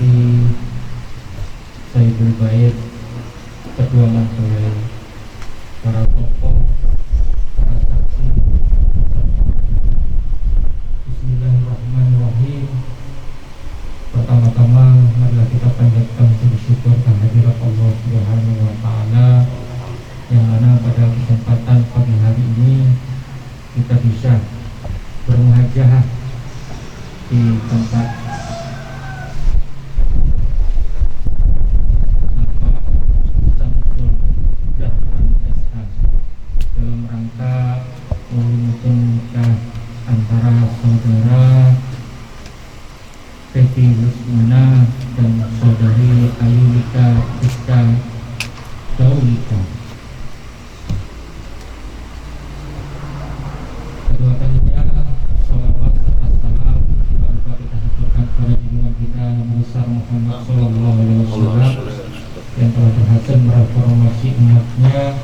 Hati Sayyidul Bait, kedua mempelai, para tokoh, para saksi. Bismillahirrahmanirrahim. Pertama-tama marilah kita panjatkan puji syukur kehadirat Allah Subhanahu wa taala, yang mana pada kesempatan pagi hari ini kita bisa bermuhajahah di tempat Samsul Dahran SH dalam rangka mengumumkan nikah antara saudara Teti Rusmana dan saudari Ayulika Rizka Daulika. Kedua kalinya salawat serta salam kita haturkan kepada junjungan kita Nabi besar Muhammad Sallallahu Alaihi Wasallam yang telah berhasil mereformasi umatnya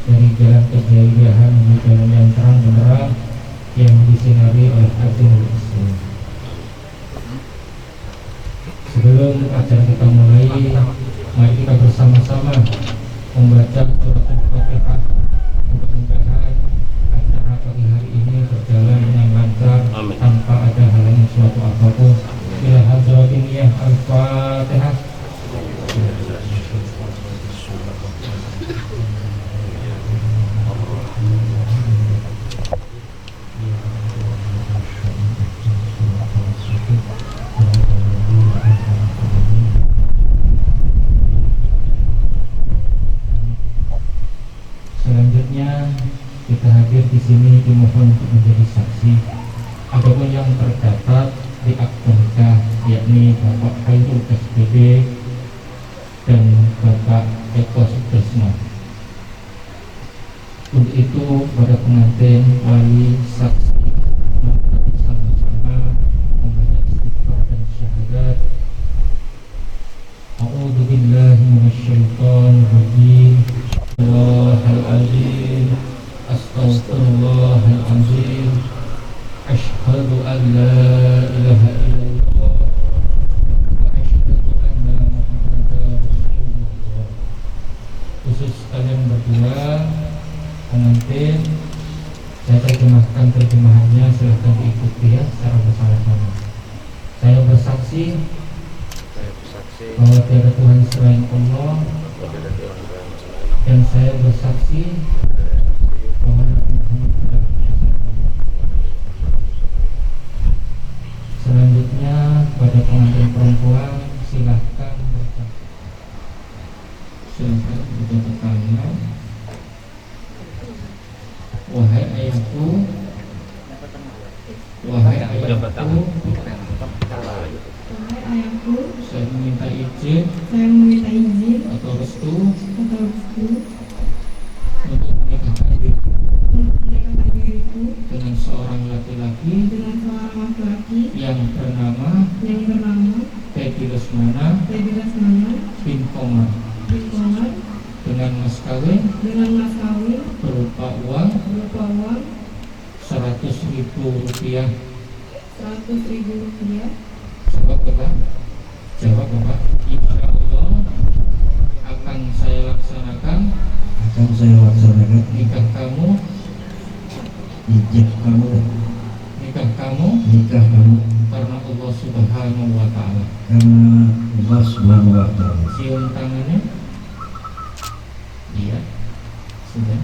dari jalan kejahiliahan menuju jalan yang terang benderang yang disinari oleh agama Islam. Sebelum acara kita mulai, mari kita bersama-sama membaca surat Al-Fatihah. Mudah-mudahan acara pagi hari ini berjalan dengan lancar. Amin. Tanpa ada halangan suatu apapun. Bila hadratin ya Al-Fatihah. Selanjutnya kita hadir di sini dimohon untuk menjadi saksi. Adapun yang tercatat di akta nikah yakni Bapak Khairul SPD dan Bapak Eko Sutresno. Untuk itu pada pengantin, wali, saksi, maka bersama-sama membaca istighfar dan syahadat. A'udzu billahi minasyaitonir rajim. Allahal-azim, astaghfirullahalazim, asyhadu an la ilaha illallah wa asyhadu anna Muhammadar Rasulullah. Khusus kalian berdua pengantin, saya terjemahkan terjemahannya, silahkan diikuti ya secara bersama-sama. Saya bersaksi bahwa tiada Tuhan selain Allah, dan saya bersaksi bahwa Nabi Muhammad adalah Rasulullah. Selanjutnya pada pengantin perempuan, silahkan bersaksi. Silahkan berjabat tangan. Wahai ayahku, wahai ayahku, saya meminta izin atau restu untuk menikahkan diriku dengan seorang laki-laki yang bernama Teti Rusmana bin Komar, dengan mas kawin berupa uang 100.000 rupiah. Jawab Bapak. Insya Allah akan saya laksanakan nikah kamu karena Allah Subhanahu wa taala. Cium tangannya. Iya. Sudah.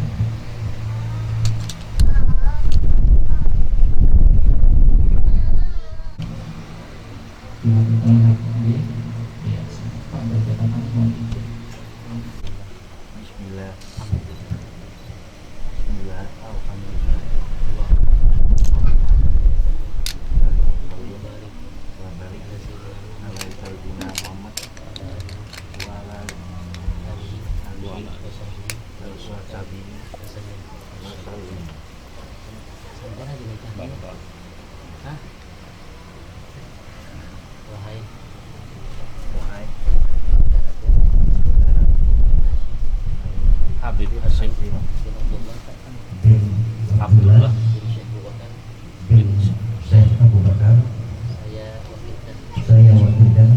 Habib Hasim Abdullah bin Syekh Abu Bakar, saya wakilkan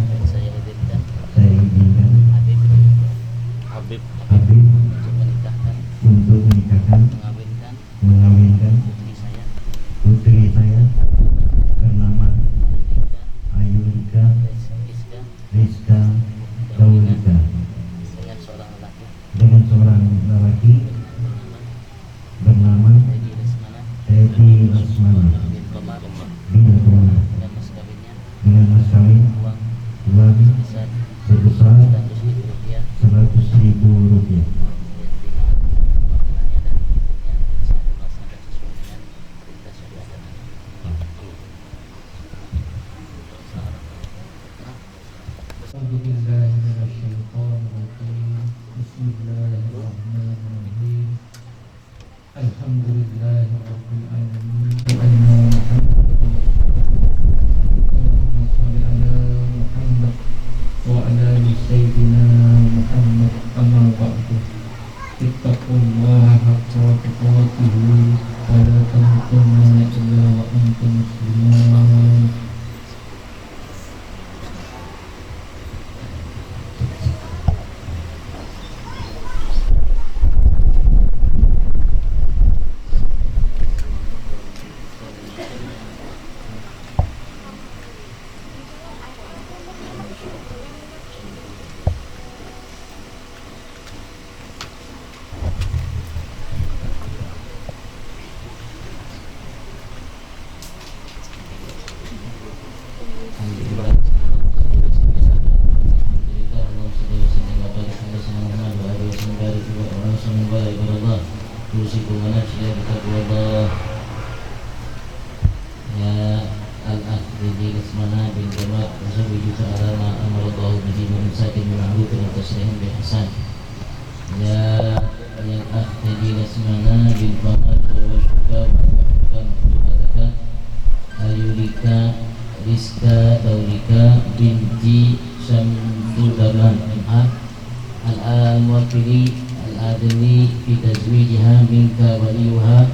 Abdi untuk menikahkan mengawinkan putri saya bernama Ayulika Rizka Rizka Daulika dengan seorang lelaki bernama Teddy Lesmana bin Komar dengan mas kawin uang sebesar Rp100.000. Ittaqullaha haqqa tuqatih wa la tamutunna illa wa antum muslimun. Ayulika Rizka Daulika binti Syamsudaman al-Muwakili al-Adli fi tazwijiha minka waliyuha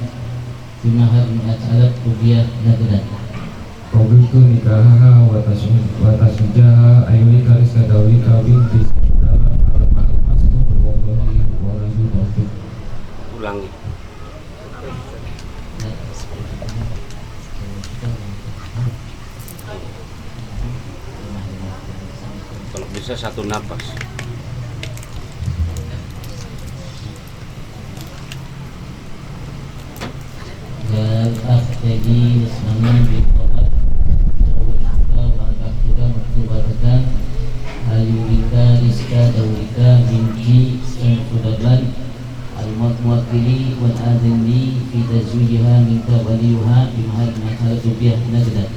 fi mahar mi'at rupiah naqdan. Qabiltu nikahaha wa tasmijaha Ayulika Rizka Daulika binti Syamsudaman al-Mahal Masnu berwallahi walahi taufiq. Ulangi. Kalau bisa satu napas. Dan Teddy Lesmana bin Komar Zawajka Warakatuka Maktubatakan Ayulika Rizka Daulika binti Syamsudaman al-Muwakili wal-Adli fi tazwijiha minka waliyuha bi mahar mi'at rupiah naqdan.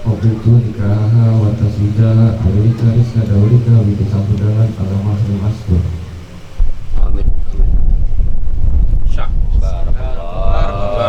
Qabiltu nikahaha wa tasmijaha Ayulika Rizka Daulika binti Syamsudaman al-Mahal Masnu. Amin. Amin. Syah. Barakallah. Amin.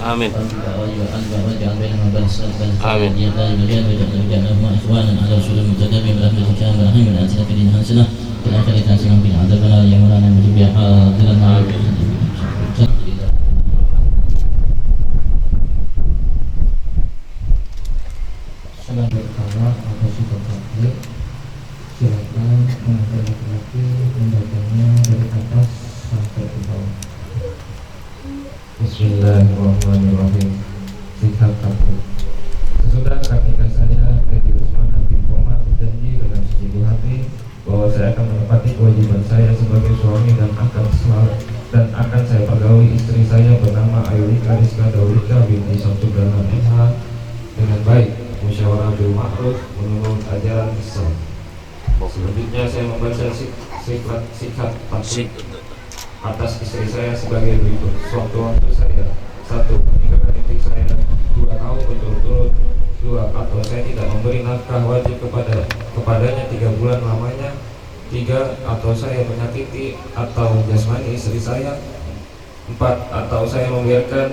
Amin. Salam berkala atau sudah terakhir, silakan menghadap laki-laki membacanya dari atas sampai ke bawah. Bismillahirrahmanirrahim. Sikap takut. Sesudah akad nikah saya, Teddy Lesmana bin Komar berjanji dengan sejujur hati bahwa saya akan menepati kewajiban saya sebagai suami dan akan saya pergauli istri saya bernama Ayulika Rizka Daulika binti Syamsudaman MH dengan baik, musyawarah bil ma'ruf menurut ajaran Islam. Selanjutnya saya membaca sikap takut atas istri saya sebagai berikut. Sewaktu-waktu saya: 1. Meninggalkan istri saya 2 tahun berturut-turut. 2. Atau saya tidak memberi nafkah wajib kepadanya 3 bulan lamanya. 3. Atau saya menyakiti atau jasmani istri saya. 4. Atau saya membiarkan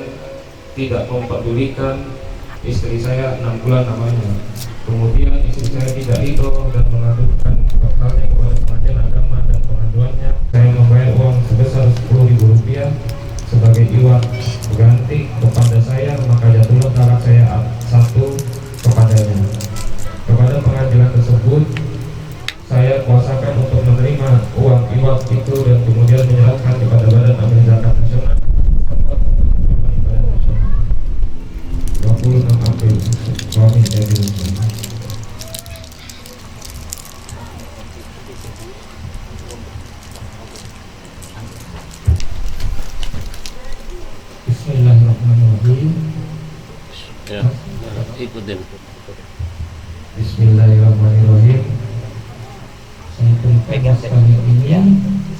tidak mempedulikan istri saya 6 bulan lamanya. Kemudian istri saya tidak ridho dan mengadukan bakalnya kepada Pengadilan Agama dan pengaduannya. Saya membayar uang sebesar Rp10.000 sebagai iuran ganti kepada saya, maka jatuhlah talak saya 1 kepadanya. Kepada pengadilan tersebut saya kuasakan untuk menerima uang iwat itu dan kemudian menyerahkan kepada Badan Amil Zakat Nasional tempat untuk menerima ibadah nasional. 26 April suami saya dihukum. Bismillahirrahmanirrahim. Ya, ikutin. Bismillahirrahmanirrahim.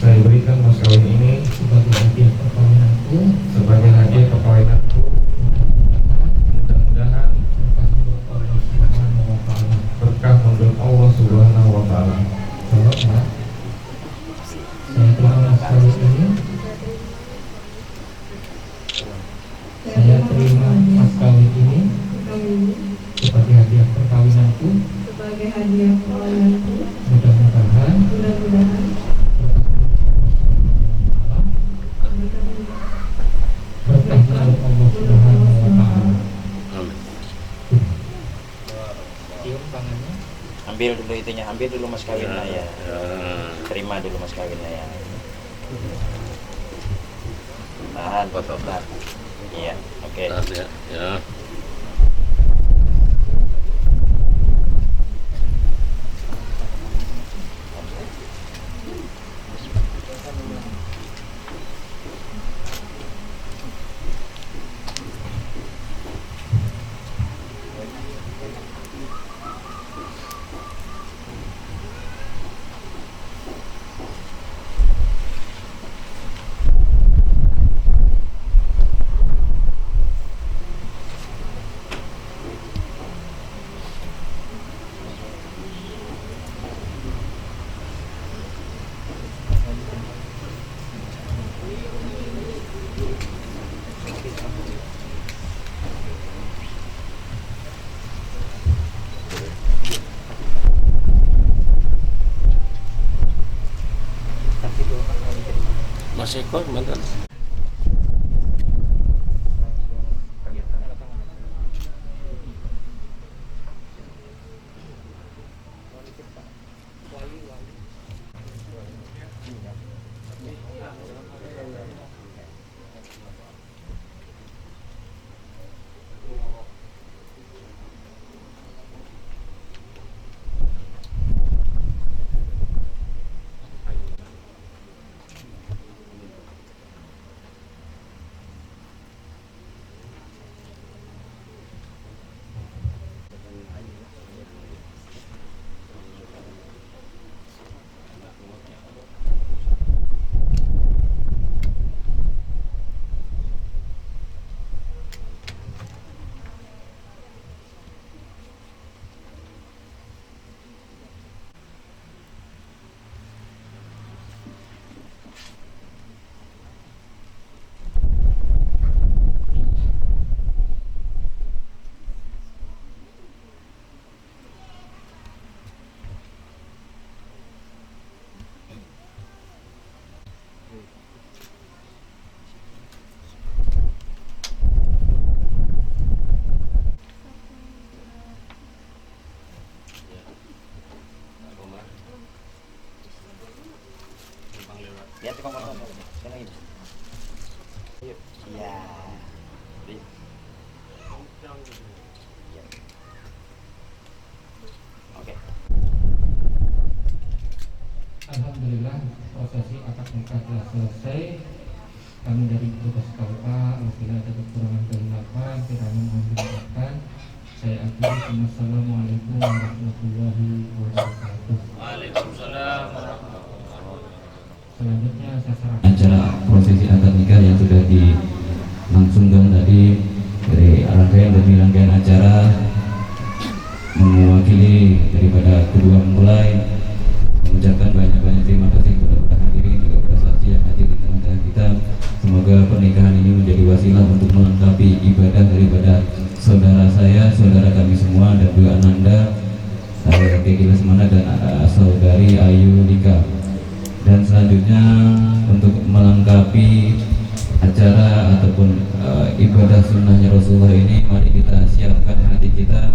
Saya berikan mas kawin ini sebagai hadiah perkawinanku. Mudah-mudahan berkah menurut Allah Subhanahu wa Ta'ala. Saya terima mas kawin ini. Saya terima mas kawin ini sebagai hadiah perkawinanku. Mudah-mudahan berkah menurut Allah Subhanahu wa Ta'ala. Amin. Cium tangannya. Ambil dulu itunya, ambil dulu mas kawinnya ya. Terima dulu mas kawinnya ya. Tahan, Foto. tahan. Iya, oke. Ya. Ya. Mas Eko mantan. Lihat kok motor. Sana ini. Iya. Oke. Alhamdulillah prosesi akad nikah telah selesai. Kami dari petugas KUA apabila ada kekurangan kehilapan kita mohon. Saya akhiri. Assalamualaikum warahmatullahi wabarakatuh. Waalaikumsalam. Selanjutnya saya serahkan acara prosesi akad nikah yang sudah dilangsungkan tadi dari rangkaian demi rangkaian acara, mewakili daripada kedua mempelai mengucapkan banyak semoga pernikahan ini menjadi wasilah untuk melengkapi ibadah daripada saudara saya, saudara kami semua, dan juga Ananda, Kiki Lesmana, dan saudari Ayu Lika. Dan selanjutnya untuk melengkapi acara ataupun ibadah sunnahnya Rasulullah ini, mari kita siapkan hati kita,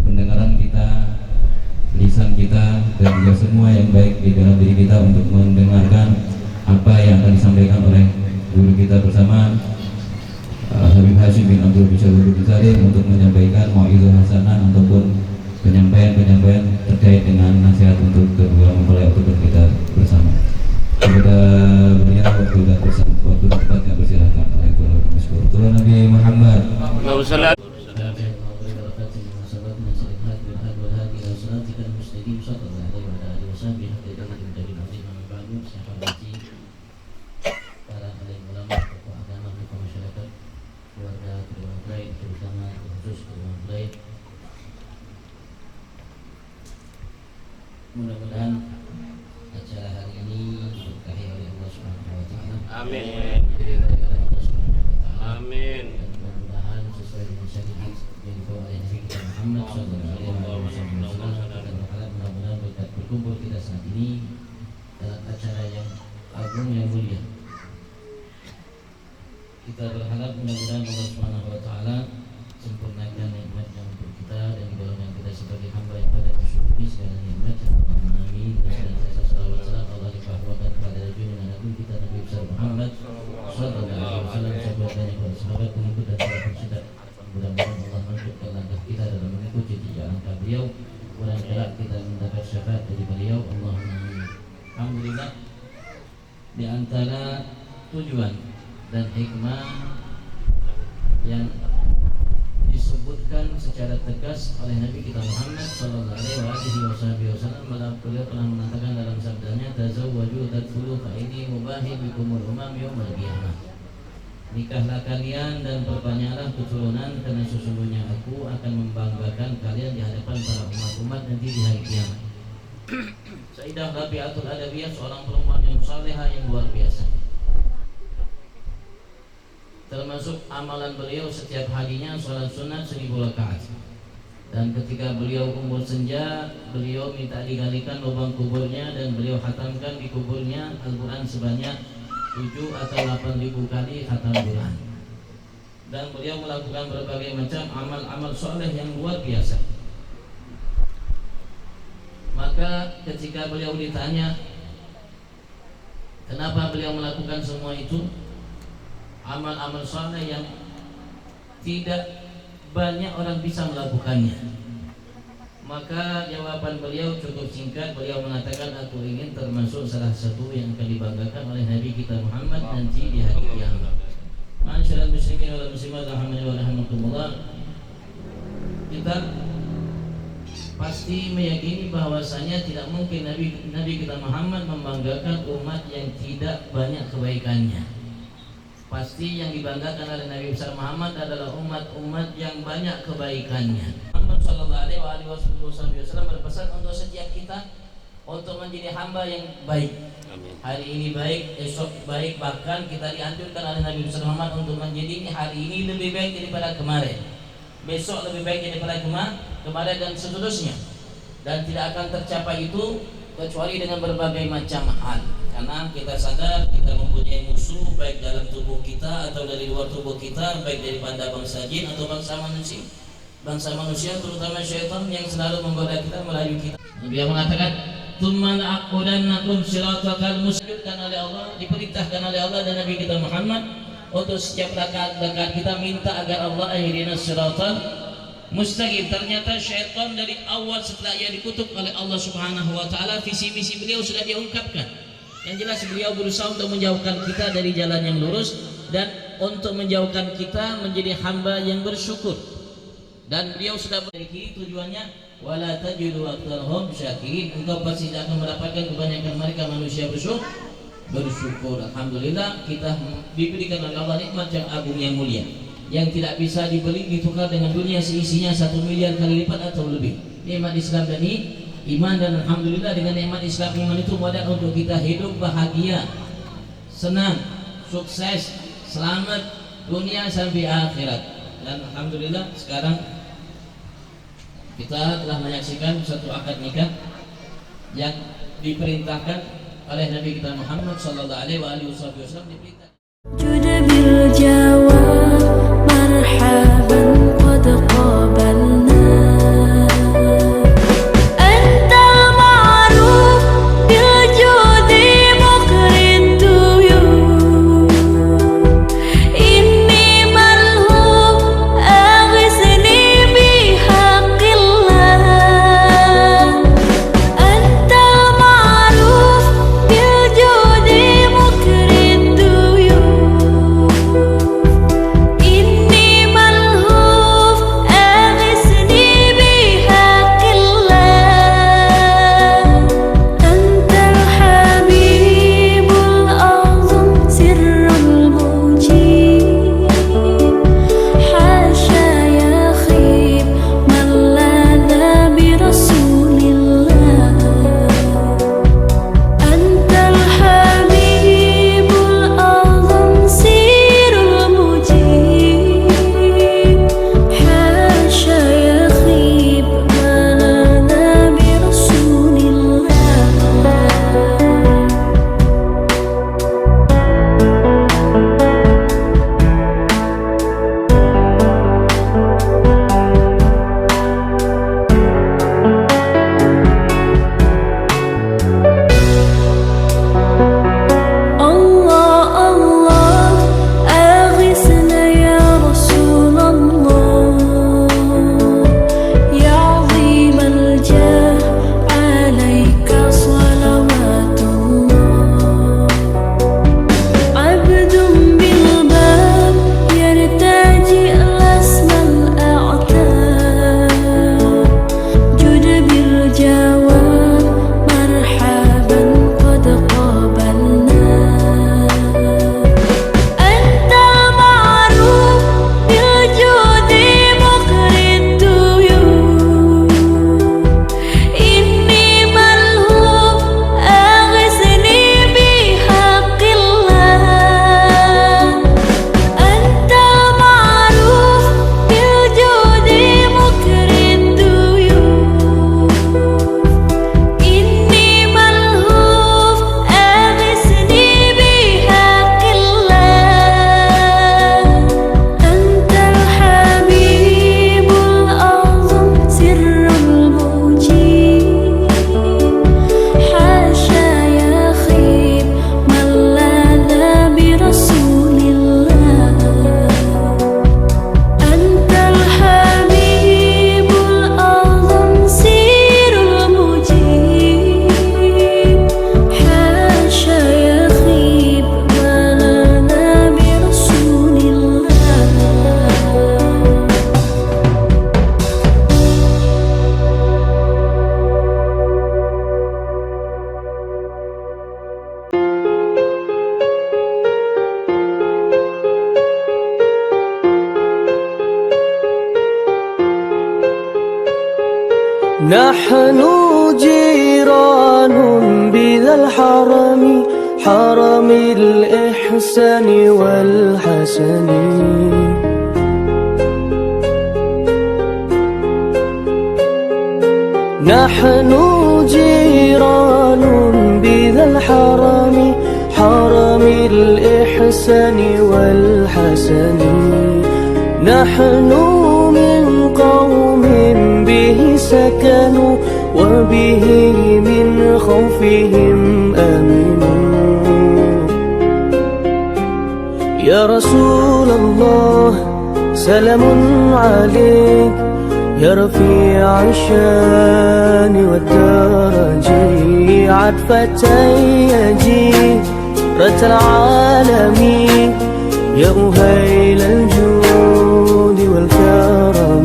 pendengaran kita, lisan kita, dan juga semua yang baik di dalam diri kita untuk mendengarkan apa yang akan disampaikan oleh guru kita bersama Habib Hashim bin Abdul Bishalul Bukhari untuk menyampaikan mau'izah hasanah ataupun penyampaian terkait dengan nasihat untuk kedua mempelai ataupun kita bersama. Kepada beliau waktu dan tempat yang bersilakan. Waalaikumsalam. Nabi Muhammad. Waalaikumsalam. Mudah-mudahan acara hari ini diberkahi oleh Allah Subhanahu wa taala. Amin. Diberkahi oleh Allah Subhanahu wa taala. Amin. Dan mudah-mudahan sesuai dengan syariat yang dibawa oleh Nabi kita Muhammad sallallahu alaihi wasallam. Dan berharap mudah-mudahan berkat berkumpul kita saat ini dalam acara yang agung yang mulia. Kita berharap mudah-mudahan Allah Subhanahu wa taala sempurnakan nikmat-Nya untuk kita dan golongan kita sebagai hamba yang pada bersyukur segala nikmat. Allahumma amin. Dan salawat salam Allah dipahwakan kepada junjungan Nabi kita Nabi besar Muhammad sallallahu alaihi wasallam, sahabatnya para sahabat pengikut dan para pencinta. Mudah-mudahan Allah menunjukkan langkah kita dalam mengikuti jejak langkah beliau, dan kelak kita mendapat syafaat dari beliau. Allahumma amin. Alhamdulillah, di antara tujuan dan hikmah yang disebutkan secara tegas oleh Nabi kita Muhammad sallallahu alaihi wasallam, beliau pernah mengatakan dalam sabdanya, tazawwaju tadkhulu fa inni mubahi bikumul umam yaumil qiyamah. Nikahlah kalian dan perbanyaklah keturunan, karena sesungguhnya aku akan membanggakan kalian di hadapan para umat-umat nanti di hari kiamat. Sayyidah Rabi'atul Adawiyah, seorang perempuan yang salehah yang luar biasa. Termasuk amalan beliau setiap harinya sholat sunat 1000 rakaat. Dan ketika beliau umur senja, beliau minta digalikan lubang kuburnya dan beliau khatamkan di kuburnya Al-Quran sebanyak 7 atau 8.000 kali khatam Quran. Dan beliau melakukan berbagai macam amal-amal soleh yang luar biasa. Maka ketika beliau ditanya kenapa beliau melakukan semua itu, amal-amal saleh yang tidak banyak orang bisa melakukannya, maka jawaban beliau cukup singkat. Beliau mengatakan, aku ingin termasuk salah satu yang akan dibanggakan oleh Nabi kita Muhammad nanti di hari kiamat. Ma'asyiral muslimin wal muslimat rahimani wa rahimakumullah, kita pasti meyakini bahwasanya tidak mungkin Nabi kita Muhammad membanggakan umat yang tidak banyak kebaikannya. Pasti yang dibanggakan oleh Nabi besar Muhammad adalah umat-umat yang banyak kebaikannya. Muhammad sallallahu alaihi wasallam berpesan untuk setiap kita untuk menjadi hamba yang baik. Amin. Hari ini baik, esok baik, bahkan kita dianjurkan oleh Nabi besar Muhammad untuk menjadi hari ini lebih baik daripada kemarin, besok lebih baik daripada kemarin, dan seterusnya. Dan tidak akan tercapai itu kecuali dengan berbagai macam hal. Karena kita sadar kita mempunyai musuh baik dalam tubuh kita atau dari luar tubuh kita, baik daripada bangsa jin atau bangsa manusia. Bangsa manusia terutama syaitan yang selalu menggoda kita, merayu kita. Dia mengatakan, "Tsumma la'aqudannakum siratal mustaqim," oleh Allah, diperintahkan oleh Allah dan Nabi kita Muhammad untuk setiap rakaat kita minta agar Allah ihdinas siratal mustaqim. Ternyata syaitan dari awal setelah ia dikutuk oleh Allah Subhanahu wa taala, visi misi beliau sudah diungkapkan. Yang jelas beliau berusaha untuk menjauhkan kita dari jalan yang lurus dan untuk menjauhkan kita menjadi hamba yang bersyukur. Dan beliau sudah memiliki tujuannya, wala tajidu aktsarahum syakirin, engkau pasti tidak akan mendapatkan kebanyakan mereka manusia bersyukur. Alhamdulillah, kita diberikan oleh Allah nikmat yang agung yang mulia, yang tidak bisa dibeli ditukar dengan dunia seisinya 1 miliar kali lipat atau lebih. Nikmat Islam dan iman, dan alhamdulillah dengan nikmat Islam iman itu mudah untuk kita hidup bahagia, senang, sukses, selamat dunia sampai akhirat. Dan alhamdulillah sekarang kita telah menyaksikan satu akad nikah yang diperintahkan oleh Nabi kita Muhammad sallallahu alaihi wasallam. جود بالجواب مرحبا قد قابلنا أنت المعروف بالجود مقر الضيوف إني ملهوف أغثني بحق الله أنت المعروف بالجود مقر الضيوف إني ملهوف أغثني بحق الله أنت الحبيب الأعظم سر المجيب حاشا يخيب من لاذ برسول الله أنت الحبيب الأعظم سر المجيب حاشا يخيب من لاذ برسول الله الله الله أغثنا يا رسول الله يا عظيم الجاه عليك صلوات الله عبد بالباب يرتجي الاسم الأعتاب جد بالجواب مرحبا قد قابلنا أنت المعروف بالجود مقر الضيوف إني ملهوف أغثني بحق الله أنت المعروف بالجود مقر الضيوف إني ملهوف أغثني بحق الله أنت الحبيب الأعظم سر المجيب حاشا يخيب من لاذ برسول الله أنت الحبيب الأعظم سر المجيب حاشا يخيب من لاذ برسول الله نحن جيران بذا الحرم حرم الإحسان والحسن نحن جيران بذا الحرم حرم الإحسان والحسن نحن من قوم به سكنوا وبه من خوفهم آمنوا يا رسول الله سلام عليك يا رفيع الشان والدرج عطفة يجيرة العالمين يا أهيل الجود والكرم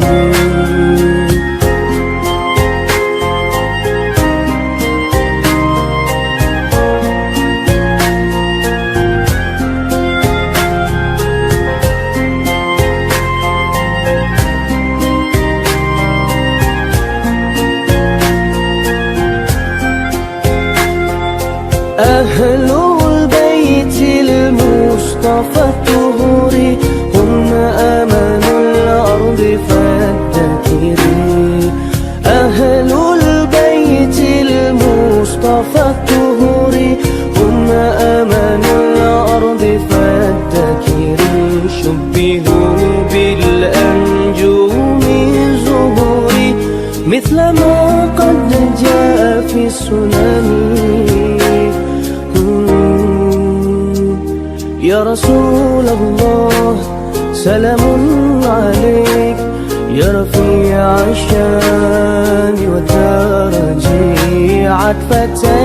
أهل البيت المصطفى المصطفى الطهور هم أمان الأرض فالذاكرين أهل البيت المصطفى الطهور هم أمان الأرض فالذاكرين شبهوا بالأنجوم زهوري مثل ما قد جاء في السنن يا رسول الله سلام عليك يا رفيع الشان والدرج عطفة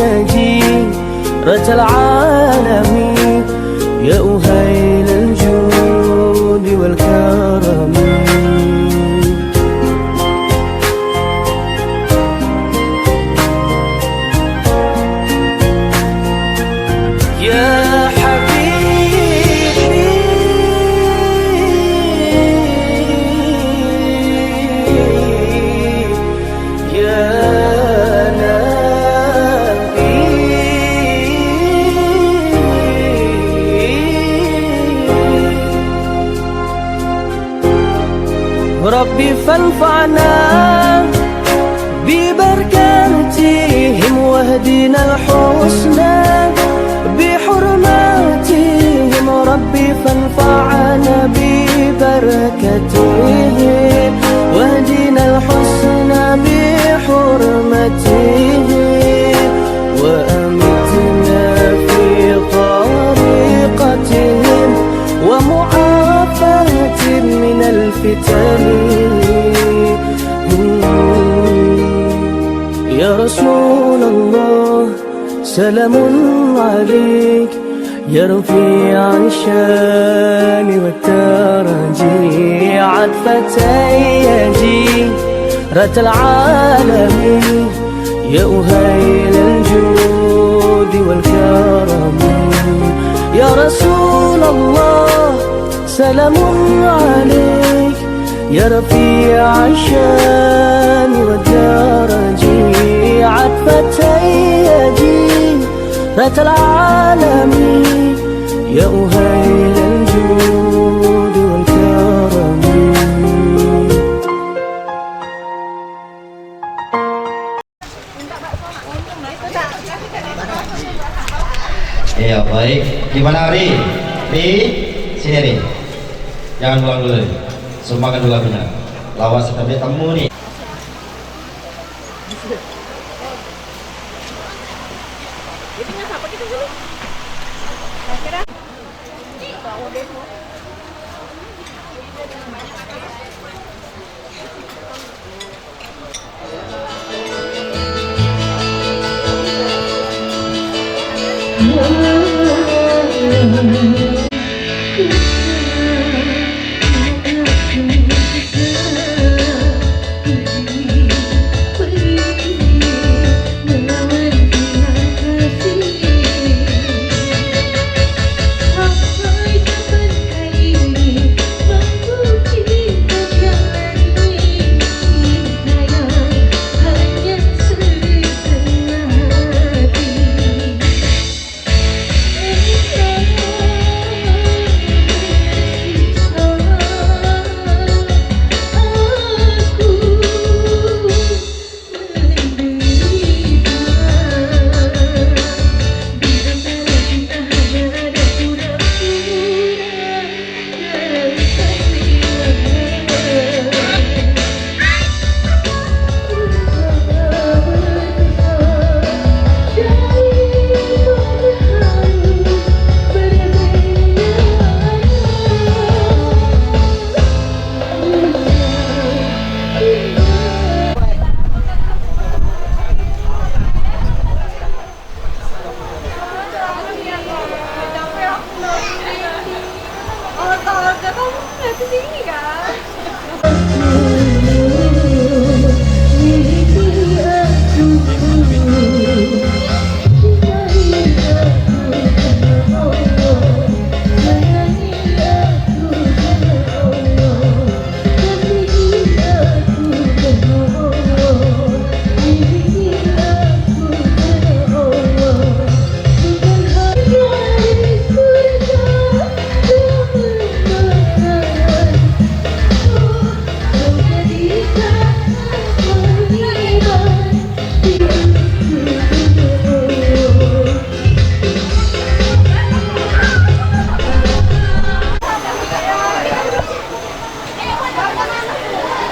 يجيرة العالمين يا أهيل الجود والكرم يا حبيبي يا نبي ربي فانفعنا ببركاتهم واهدنا الحسنى بحرماتهم ربي فانفعنا ببركتهم واهدنا الحسنى بحرمتهم وأمتنا في طريقتهم ومعافاة من الفتن يا رسول الله سلام عليك يا رفيع الشان والترجي عطفة يجيرة العالمين يا أهيل الجود والكرم يا رسول الله سلام عليك يا رفيع الشان والدرج عطفة يجيرة العالمين يا أهيل الجود والكرم Iya baik, gimana Ri? Ri, sini Ri. Jangan pulang dulu. Sumpahkan dulu lagunya. Lawas sampai temu nih.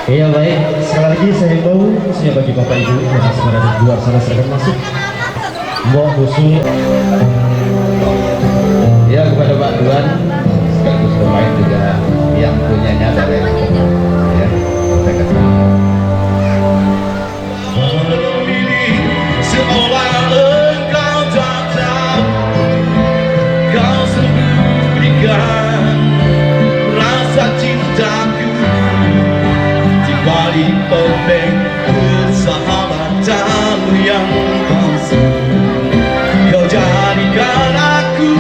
Iya baik, sekali lagi saya himbau khususnya bagi Bapak Ibu yang masih berada di luar sana silakan masuk. Mohon khusus ya kepada Pak Duan sekaligus pemain juga yang punyanya dari ya saya kasih. Seolah engkau tak tahu, kau sembunyikan rasa cintaku di balik topeng persahabatan yang palsu. Kau jadikan aku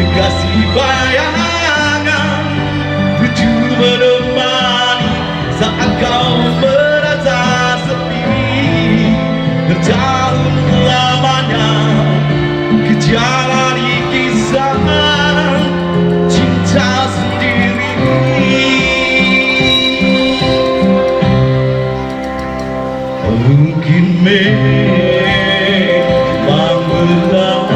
kekasih bayangan, lucu menemani saat kau merasa sepi. Bertahun lamanya ku jalani kisah cinta sendiri. Mungkin memang benar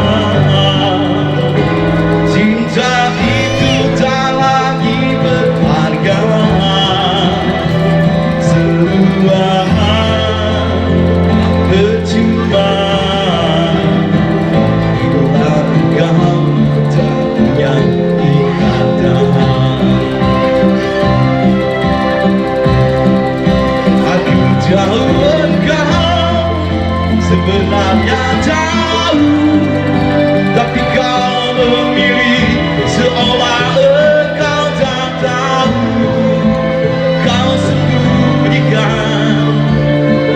cinta itu tak lagi berharga. Semua percuma bila kau tak punya ikatan. Aku tahu engkau sebenarnya tahu, tapi kau memilih seolah engkau tak tahu. Kau sembunyikan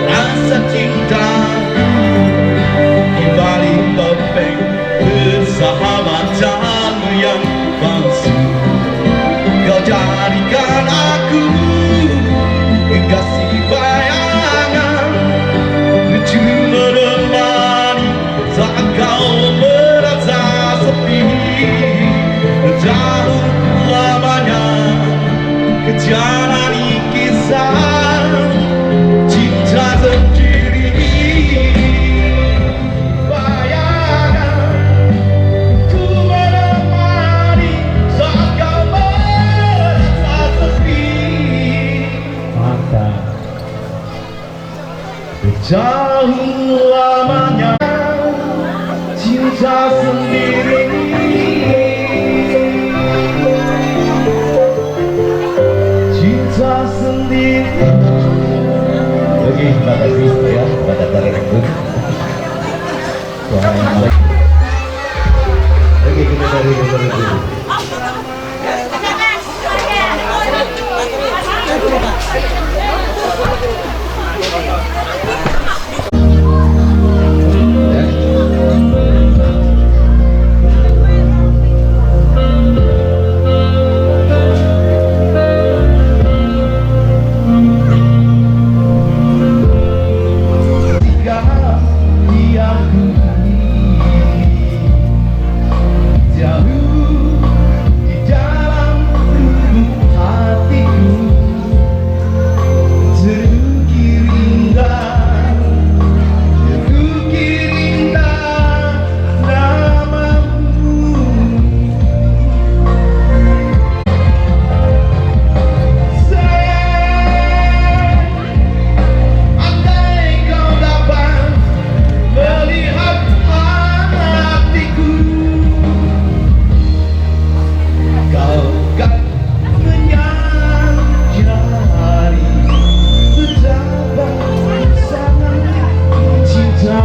rasa cintaku di balik topeng persahabatanmu yang palsu. Kau jadikan aku kekasih bayangan, lucu menemani saat kau merasa sepi. Bertahun lamanya ku jalani kisah cinta sendiri. Bayangan ku menemani saat kau merasa sepi. Mantap. Bertahun lamanya cinta sendiri. Cinta sendiri. Oke, terima kasih ya kepada direktur. Oke, kita dari dulu. Jika yang ku jauh di dalam lubuk hatiku, terukir indah namamu. Sayang, andai kau dapat melihat hatiku, kau kan menyadari betapa sangat cinta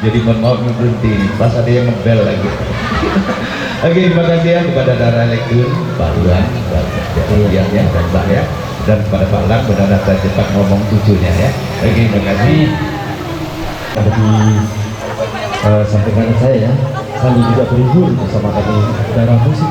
Jadi mohon maaf berhenti ini, pas ada yang ngebel lagi. Oke, terima kasih ya kepada Dara Lekun, Pak Duan, ya, dan Mbak ya, dan kepada Pak Lang, benar-benar cepat ngomong cucunya ya. Oke, terima kasih. Ada di samping kanan saya ya, sambil juga berhibur bersama kami daerah musik.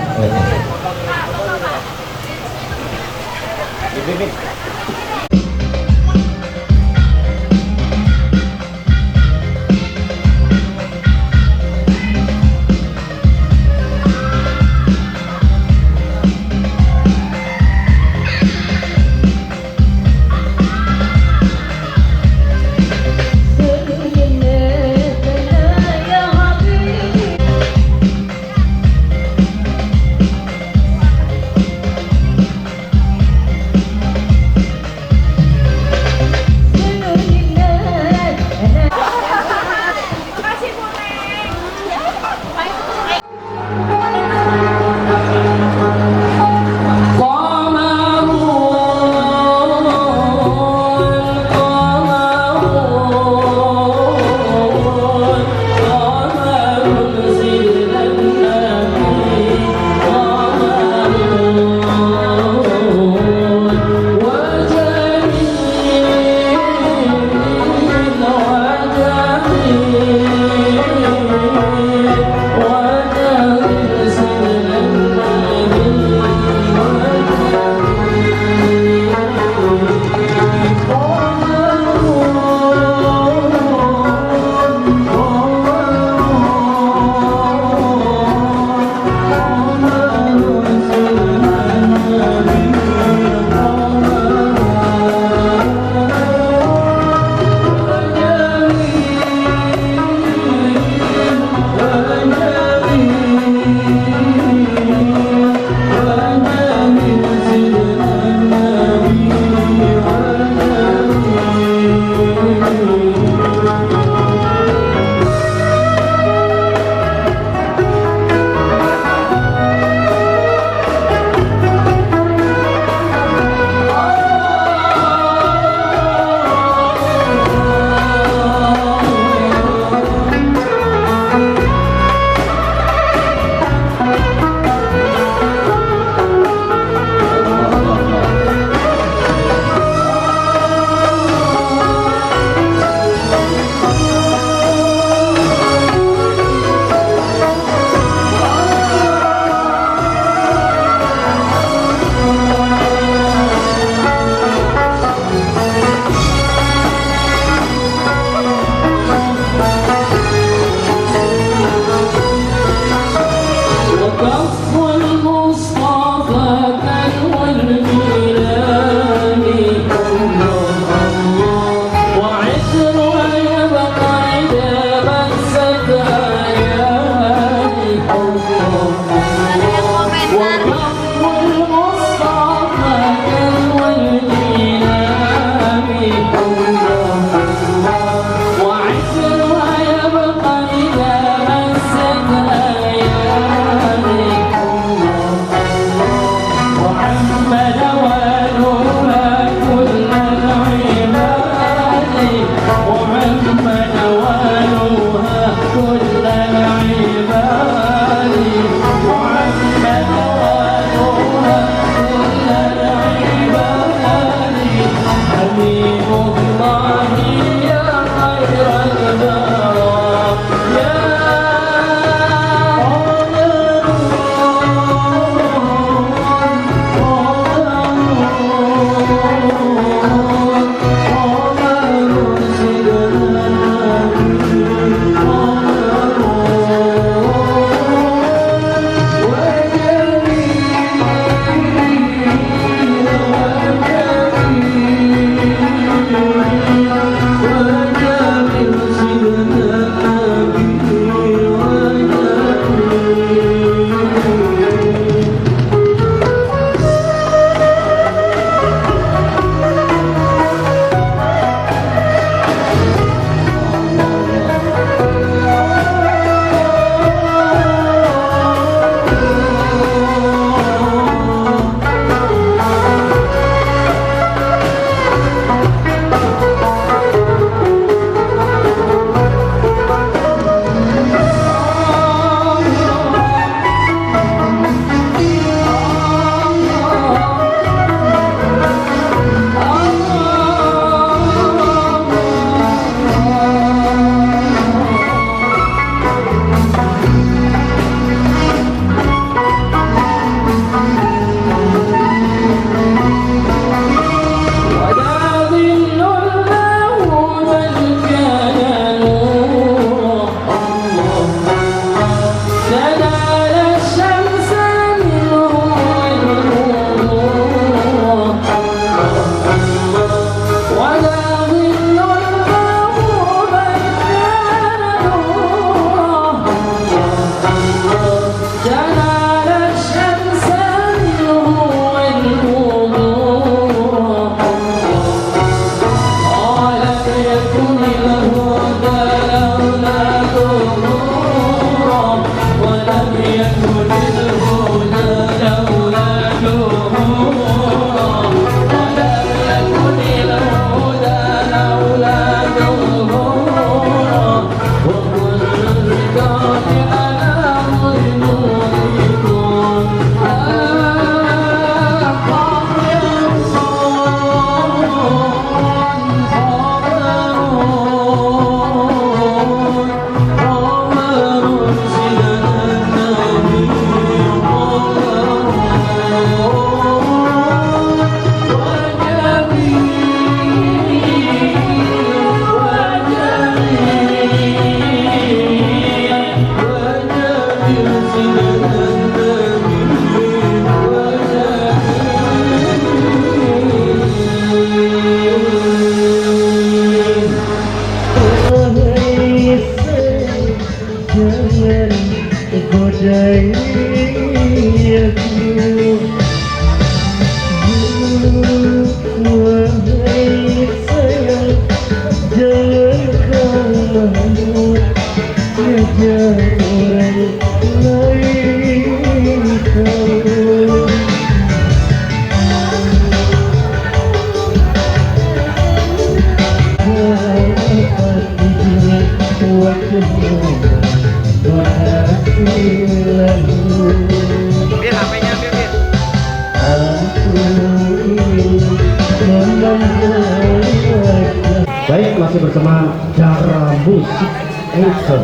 masih bersama Cara Musik Action.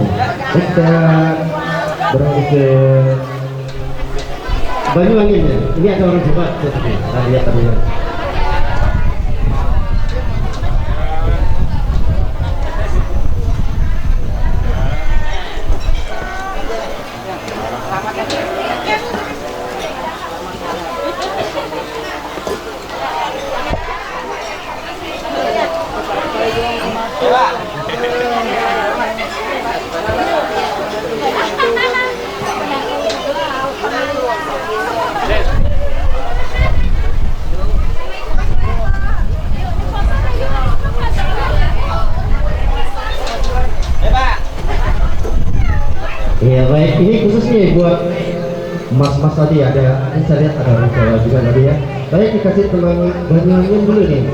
Kita beralih ke Banyuwangi ya. Ini ada orang coba. Kita lihat tadi ya. Iya baik, ini khusus nih buat mas-mas tadi ada, ini saya lihat ada orang Jawa juga tadi ya. Baik, dikasih teman Banyuwangi dulu nih.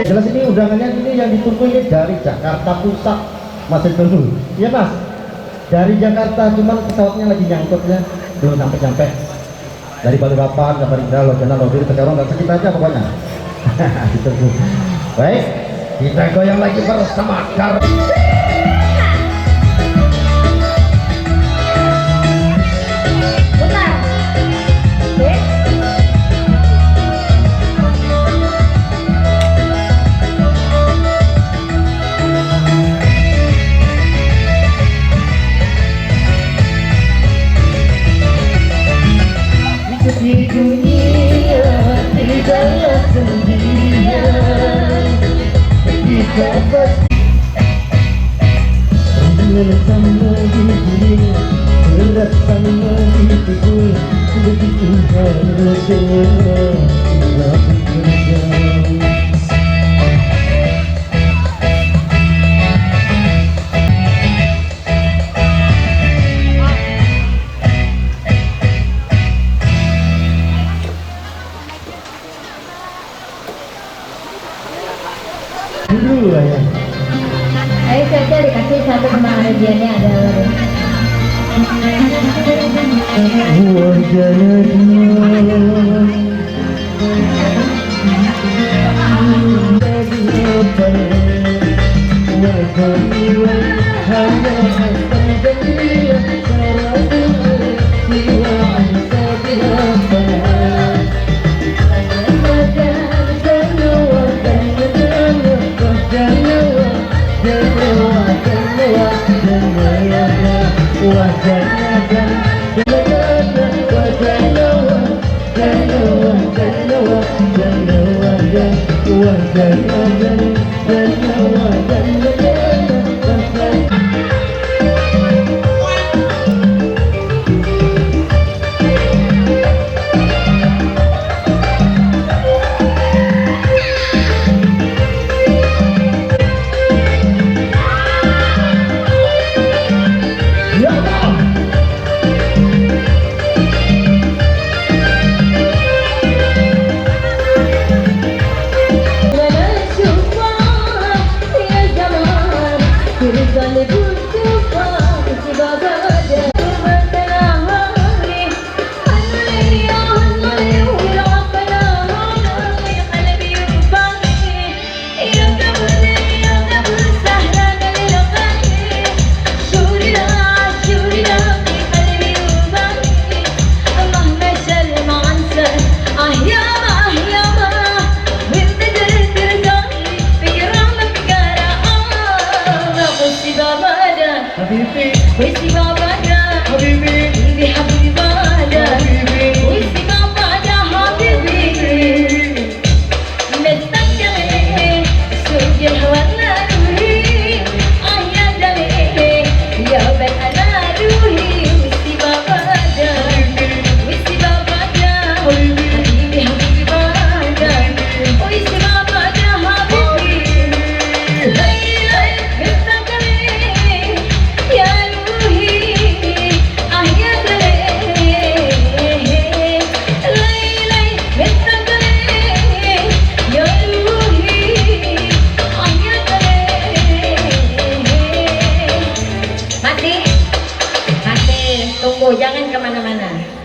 Jelas ini undangannya ini yang ditunggu ini dari Jakarta Pusat, masih tunggu. Iya mas, dari Jakarta cuman pesawatnya lagi nyangkut ya, belum sampai. Dari Balikpapan, Samarinda, Lojana, Lodiri, Tegarong dan sekitar aja pokoknya. Ditunggu. Baik, kita goyang lagi bersama Kar. Di dunia tidaklah sendirian, kita pasti bersama di dunia, bersama di tubuh, begitu harusnya kita bekerja. Dulu lah ya. Ayo saja dikasih satu kembang hadiahnya adalah Tunggu, jangan kemana-mana.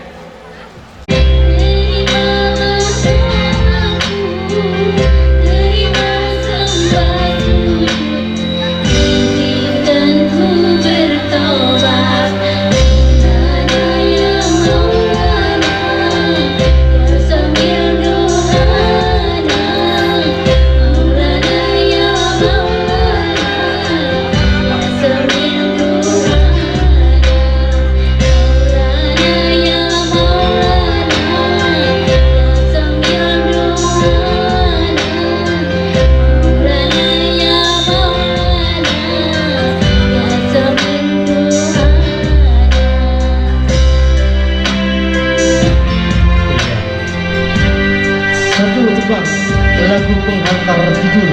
Lagu penghantar judul.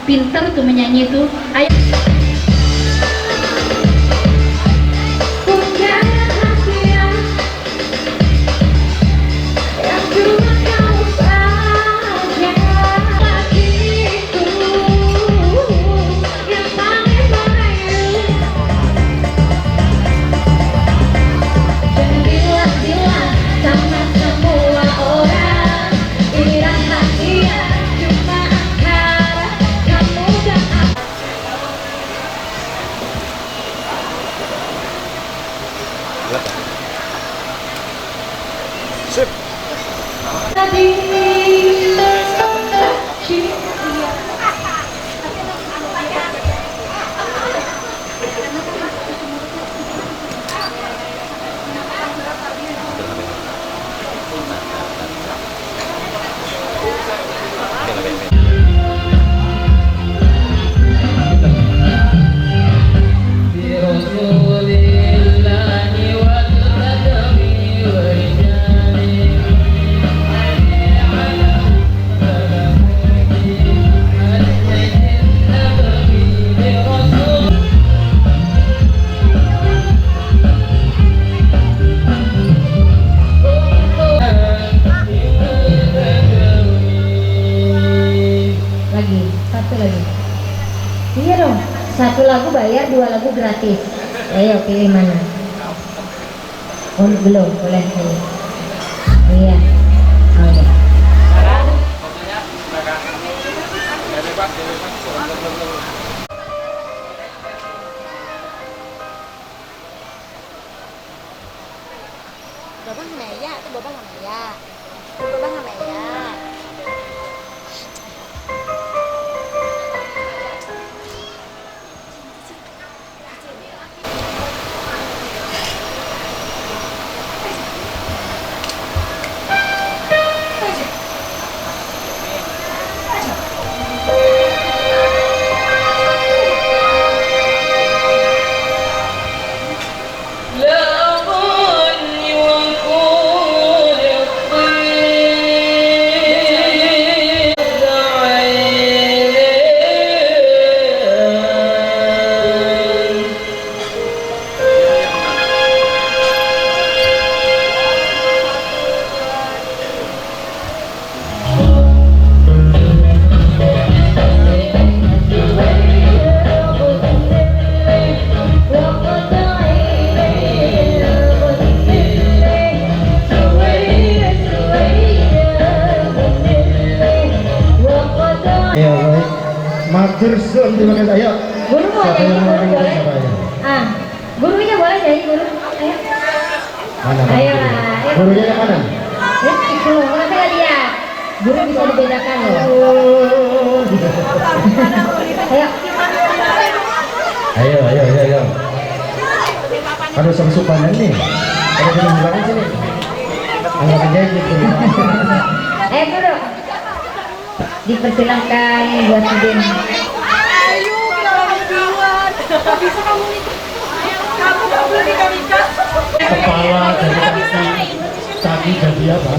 Pinter tuh menyanyi tuh. Ayo. lagi. Iya dong, 1 lagu bayar, 2 lagu gratis. Ayo pilih mana? Oh belum, boleh pilih. Iya. Oh ya. Babang sama Maya, itu Babang sama Maya. Itu Babang sama Maya. Matursun, terima kasih. Ayo. Guru mau Siapa yang nyanyi, mau guru nyanyi, boleh? siapa ya? Ah, gurunya boleh nyanyi, guru. Ayo. Mana? Ayo lah, ayo. Gurunya yang mana? Itu, nanti nggak lihat. Guru bisa dibedakan loh. Ayo. Ayo. Aduh, sama supanan nih. Ada di belakang sini. Anggap aja gitu. Ayo guru. Dipersilakan buat student. Ayo, kamu duluan. Gak bisa kamu nih. Kamu gak boleh nikah. Kepala jadi kaki jadi apa?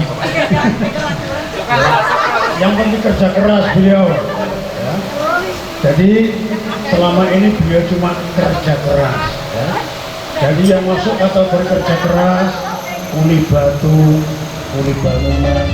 Yang penting kerja keras beliau. Ya. Jadi selama ini beliau cuma kerja keras. Ya. Jadi yang masuk atau bekerja keras, kuli batu, kuli bangunan,